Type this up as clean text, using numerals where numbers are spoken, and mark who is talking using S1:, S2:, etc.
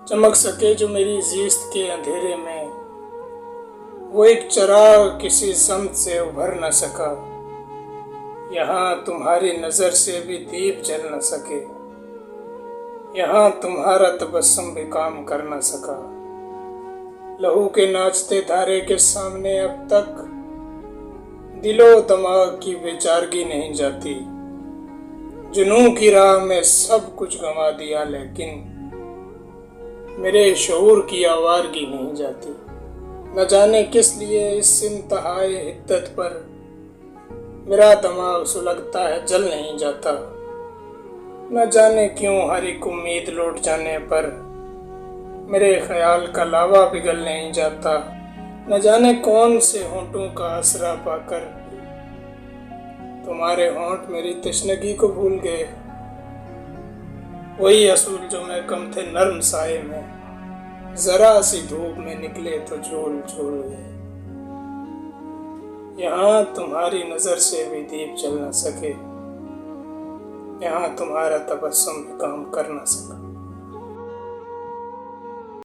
S1: चमक सके जो मेरी ज़िस्त के अंधेरे में। वो एक चिराग किसी सम्त से उभर न सका। यहाँ तुम्हारी नज़र से भी दीप जल न सके। यहाँ तुम्हारा तबस्सुम भी काम कर न सका। लहू के नाचते धारे के सामने अब तक दिलो दिमाग की बेचारगी नहीं जाती। जुनून की राह में सब कुछ गंवा दिया, लेकिन मेरे शऊर की आवारगी नहीं जाती। न जाने किस लिए इस इंतहाई हिद्दत पर मेरा दिमाग सुलगता है, जल नहीं जाता। न जाने क्यों हर एक उम्मीद लौट जाने पर मेरे ख्याल का लावा पिघल नहीं जाता। न जाने कौन से होंठों का आसरा पाकर तुम्हारे होंठ मेरी तशनगी को भूल गए। वही असूल जो मैं कम थे नर्म साए में, जरा सी धूप में निकले तो झूल झूल गए। यहाँ तुम्हारी नजर से भी दीप जल न सके। यहाँ तुम्हारा तबस्सुम भी काम कर न सका।